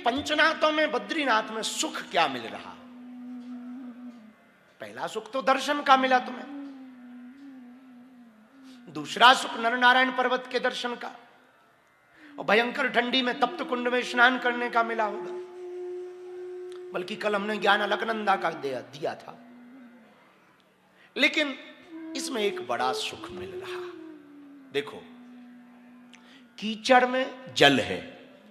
पंचनाथों में, बद्रीनाथ में सुख क्या मिल रहा? पहला सुख तो दर्शन का मिला तुम्हें, दूसरा सुख नर नारायण पर्वत के दर्शन का, और भयंकर ठंडी में तप्त कुंड में स्नान करने का मिला होगा। बल्कि कल हमने ज्ञान अलकनंदा का दिया था। लेकिन इसमें एक बड़ा सुख मिल रहा। देखो, कीचड़ में जल है।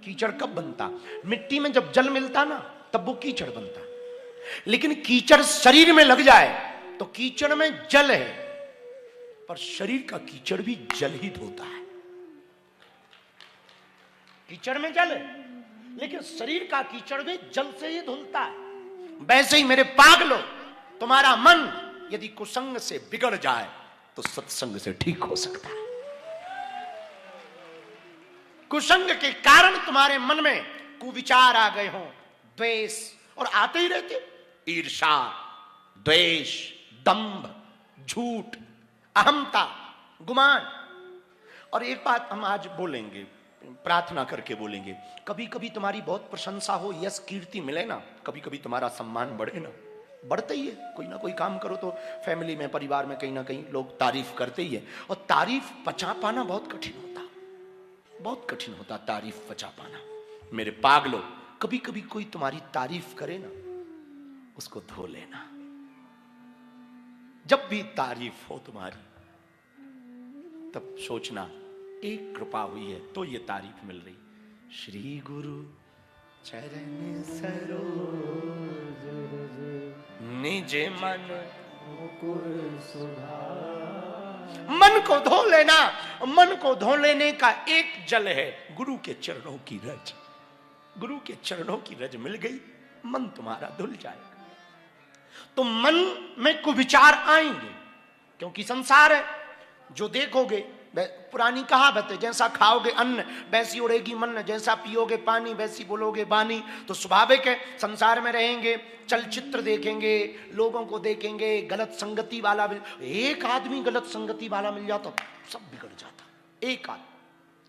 कीचड़ कब बनता? मिट्टी में जब जल मिलता ना, तब वो कीचड़ बनता। लेकिन कीचड़ शरीर में लग जाए तो कीचड़ में जल है, पर शरीर का कीचड़ भी जल ही धोता है। कीचड़ में जल है, लेकिन शरीर का कीचड़ भी जल से ही धुलता है। वैसे ही मेरे पागलो, तुम्हारा मन यदि कुसंग से बिगड़ जाए तो सत्संग से ठीक हो सकता है। कुसंग के कारण तुम्हारे मन में कुविचार आ गए हों, द्वेष, और आते ही रहते, ईर्ष्या, द्वेष, दंभ, झूठ, अहंता, गुमान। और एक बात हम आज बोलेंगे, प्रार्थना करके बोलेंगे, कभी कभी तुम्हारी बहुत प्रशंसा हो, यश कीर्ति मिले ना, कभी कभी तुम्हारा सम्मान बढ़े ना, बढ़ता ही है। कोई ना कोई काम करो तो फैमिली में, परिवार में कहीं ना कहीं लोग तारीफ करते ही है। और तारीफ पचा पाना बहुत कठिन होता, बहुत कठिन होता तारीफ पचा पाना। मेरे पागलो, कभी कभी कोई तुम्हारी तारीफ करे ना, उसको धो लेना। जब भी तारीफ हो तुम्हारी, तब सोचना एक कृपा हुई है तो ये तारीफ मिल रही। श्री गुरु चरण सरोज निज मन मन को धो लेना। मन को धो लेने का एक जल है, गुरु के चरणों की रज। गुरु के चरणों की रज मिल गई, मन तुम्हारा धुल जाएगा। तो मन में कुविचार आएंगे, क्योंकि संसार है। जो देखोगे, पुरानी कहावत है, जैसा खाओगे अन्न वैसी उड़ेगी मन, जैसा पियोगे पानी वैसी बोलोगे बानी। तो स्वाभाविक है, संसार में रहेंगे, चलचित्र देखेंगे, लोगों को देखेंगे, गलत संगति वाला एक आदमी गलत संगति वाला मिल जाता, सब बिगड़ जाता।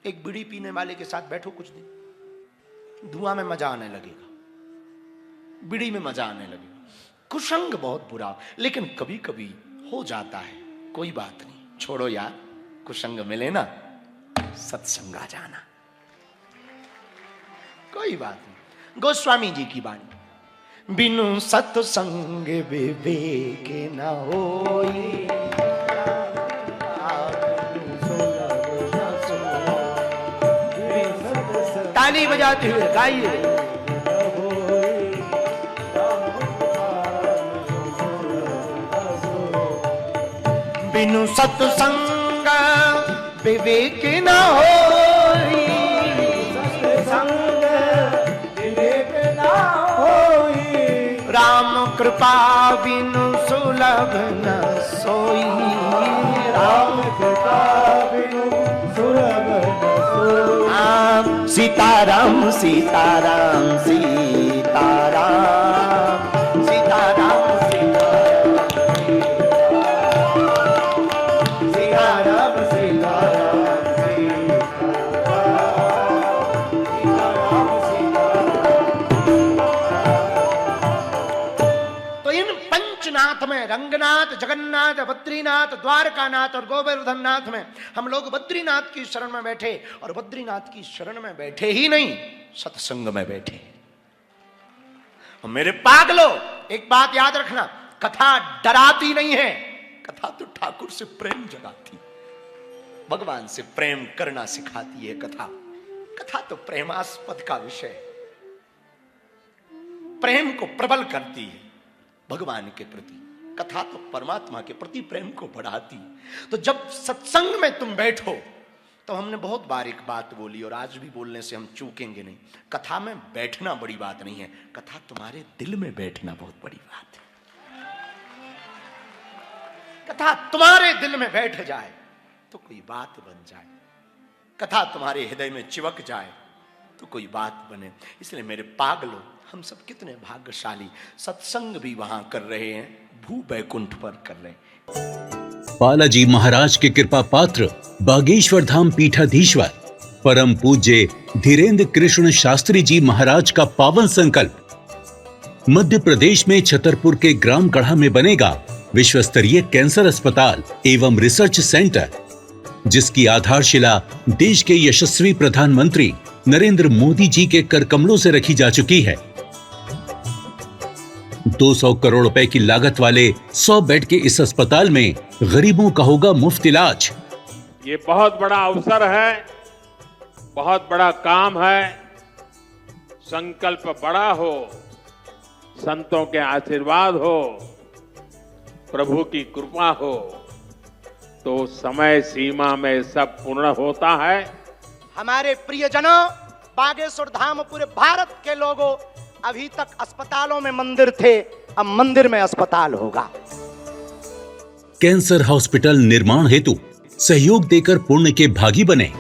एक बीड़ी पीने वाले के साथ बैठो कुछ दिन, धुआं में मजा आने लगेगा, बीड़ी में मजा आने लगेगा। कुसंग बहुत बुरा, लेकिन कभी कभी हो जाता है, कोई बात नहीं, छोड़ो यार। कुसंग मिले ना, सत्संग आ जाना, कोई बात नहीं। गोस्वामी जी की वाणी, बिनु सत्संग विवेक न होई, ताली बजाते हुए गाइए। बिनु सत्संग विवेक न होई, सत्संग विवेक न होई, राम कृपा बिनु सुलभ न सोई, राम कृपा बिनु सुलभ न सोई। सीताराम सीताराम सीताराम, सीताराम में, रंगनाथ, जगन्नाथ, बद्रीनाथ, द्वारकानाथ और गोवर्धननाथ में हम लोग बद्रीनाथ की शरण में बैठे, और बद्रीनाथ की शरण में बैठे ही नहीं, सत्संग में बैठे। और मेरे पागलो, एक बात याद रखना, कथा डराती नहीं है, कथा तो ठाकुर से प्रेम जगाती, भगवान से प्रेम करना सिखाती है कथा। कथा तो प्रेमास्पद का विषय, प्रेम को प्रबल करती है भगवान के प्रति। कथा तो परमात्मा के प्रति प्रेम को बढ़ाती। तो जब सत्संग में तुम बैठो, तो हमने बहुत बार एक बात बोली, और आज भी बोलने से हम चूकेंगे नहीं, कथा में बैठना बड़ी बात नहीं है, कथा तुम्हारे दिल में बैठना बहुत बड़ी बात है। कथा तुम्हारे दिल में बैठ जाए तो कोई बात बन जाए, कथा तुम्हारे हृदय में चिपक जाए तो कोई बात बने। इसलिए मेरे पागलों, हम सब कितने भाग्यशाली, सत्संग भी वहां कर रहे हैं, भू बैकुंठ पर कर रहे हैं। बालाजी महाराज के कृपा पात्र बागेश्वर धाम पीठाधीश्वर परम पूज्य धीरेन्द्र कृष्ण शास्त्री जी महाराज का पावन संकल्प। मध्य प्रदेश में छतरपुर के ग्राम गढ़ा में बनेगा विश्व स्तरीय कैंसर अस्पताल एवं रिसर्च सेंटर, जिसकी आधारशिला देश के यशस्वी प्रधानमंत्री नरेंद्र मोदी जी के कर कमलों से रखी जा चुकी है। 200 करोड़ रुपए की लागत वाले 100 बेड के इस अस्पताल में गरीबों का होगा मुफ्त इलाज। ये बहुत बड़ा अवसर है, बहुत बड़ा काम है। संकल्प बड़ा हो, संतों के आशीर्वाद हो, प्रभु की कृपा हो, तो समय सीमा में सब पूर्ण होता है। हमारे प्रियजनों, बागेश्वर धाम पूरे भारत के लोगों, अभी तक अस्पतालों में मंदिर थे, अब मंदिर में अस्पताल होगा। कैंसर हॉस्पिटल निर्माण हेतु सहयोग देकर पुण्य के भागी बने।